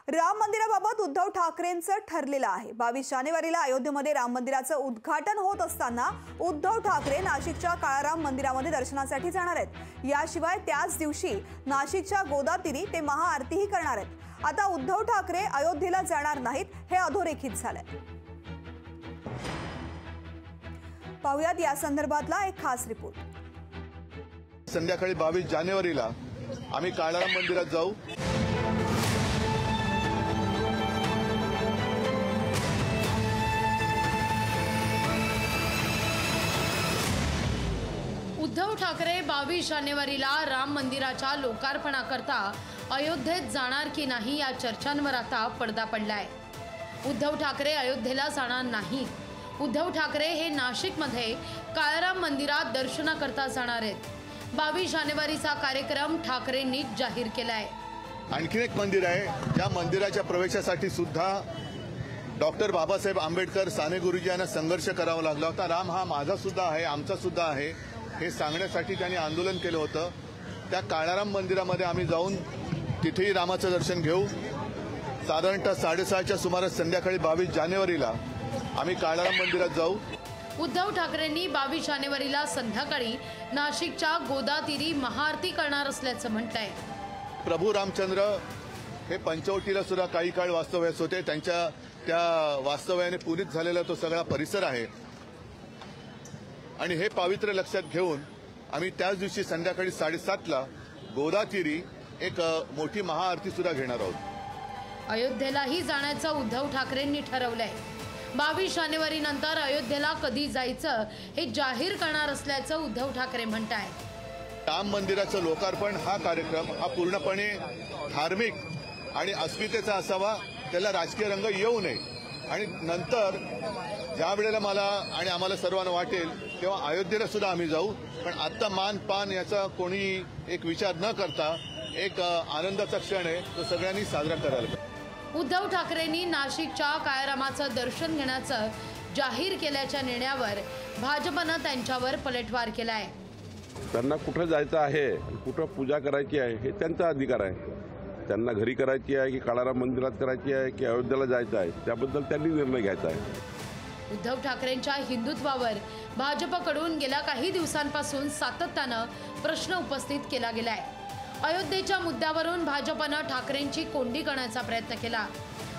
राम मंदिराबाबत उद्धव ठाकरेंचं ठरलेलं आहे। 22 जानेवारीला अयोध्येमध्ये राम मंदिराचं उद्घाटन होत असताना उद्धव ठाकरे नाशिकच्या काळाराम मंदिरामध्ये दर्शनासाठी जाणार आहेत। याशिवाय त्याच दिवशी नाशिकच्या गोदातीरी ते महाआरतीही करणार आहेत। आता उद्धव ठाकरे अयोध्येला जाणार नाहीत हे अधोरेखित झालंय। पाहुयात या संदर्भातला एक खास रिपोर्ट। संध्याकाळी 22 जानेवारीला आम्ही काळाराम मंदिरात जाऊ। उद्धव ठाकरे 22 जानेवारीला राम मंदिराच्या लोकार्पणाकरता अयोध्येत जाणार की नाही या चर्चांवर आता पडदा पडलाय। उद्धव ठाकरे अयोध्येला जाणार नाही। उद्धव ठाकरे हे नाशिकमध्ये काळाराम मंदिरात दर्शनाकरता जाणार आहेत। 22 जानेवारीचा कार्यक्रम ठाकरेंनी जाहीर केलाय। आणखी एक मंदिर आहे, या मंदिराच्या प्रवेशासाठी सुद्धा डॉक्टर बाबासाहेब आंबेडकर साने गुरुजी यांना संघर्ष करावा लागला होता। राम हा माझा सुद्धा आहे, आमचा सुद्धा आहे हे सांगण्यासाठी त्यांनी आंदोलन केलं होतं। त्या काळाराम मंदिरामध्ये आम्ही जाऊन तिथेही रामाचं दर्शन घेऊ। साधारणतः 6:30च्या सुमारास संध्याकाळी 22 जानेवारीला आम्ही काळाराम मंदिरात जाऊ। उद्धव ठाकरेंनी 22 जानेवारीला संध्याकाळी नाशिकच्या गोदातीरी महाआरती करणार असल्याचं म्हटलंय। प्रभू रामचंद्र हे पंचवटीला सुद्धा काही काळ वास्तव्यास होते। त्यांच्या त्या वास्तव्याने पुनीत झालेला तो सगळा परिसर आहे आणि हे पावित्र्य लक्षात घेऊन आम्ही त्याच दिवशी संध्याकाळी 7:30ला गोदातीरी एक मोठी महाआरती सुद्धा घेणार आहोत। अयोध्येलाही जाण्याचं उद्धव ठाकरेंनी ठरवलंय। 22 जानेवारी नंतर अयोध्येला कधी जायचं हे जाहीर करणार असल्याचं उद्धव ठाकरे म्हणतायत। राम मंदिराचं लोकार्पण हा कार्यक्रम हा पूर्णपणे धार्मिक आणि अस्मितेचा असावा, त्याला राजकीय रंग येऊ नये। आणि नंतर ज्या वेळेला मला आणि आम्हाला सर्वांना वाटेल तेव्हा अयोध्येला सुद्धा आम्ही जाऊ। पण आता मान पान याचा कोणी एक विचार न करता एक आनंदाचा क्षण आहे, तो सगळ्यांनी साजरा करायला पाहिजे। उद्धव ठाकरेंनी नाशिकच्या काळारामाचं दर्शन घेण्याचं जाहीर केल्याच्या निर्णयावर भाजपनं त्यांच्यावर पलटवार केलाय। त्यांना कुठं जायचं आहे, कुठं पूजा करायची आहे हे त्यांचा अधिकार आहे। त्यांना घरी करायची आहे की काळाराम मंदिरात करायची आहे की अयोध्येला जायचं आहे, त्याबद्दल त्यांनी निर्णय घ्यायचा आहे। उद्धव ठाकरेंच्या हिंदुत्वावर भाजपकडून गेल्या काही दिवसांपासून सातत्यानं प्रश्न उपस्थित केला गेलाय। अयोध्येच्या मुद्द्यावरून भाजपनं ठाकरेंची कोंडी करण्याचा प्रयत्न केला,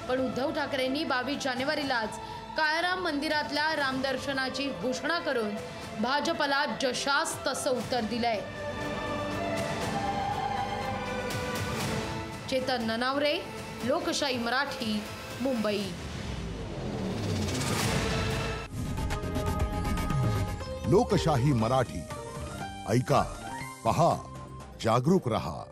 पण उद्धव ठाकरेंनी 22 जानेवारीलाच काळाराम मंदिरातल्या रामदर्शनाची घोषणा करून भाजपला जशास तसं उत्तर दिलंय। चेतन ननावरे, लोकशाही मराठी, मुंबई। लोकशाही मराठी ऐका, पहा, जागरूक रहा।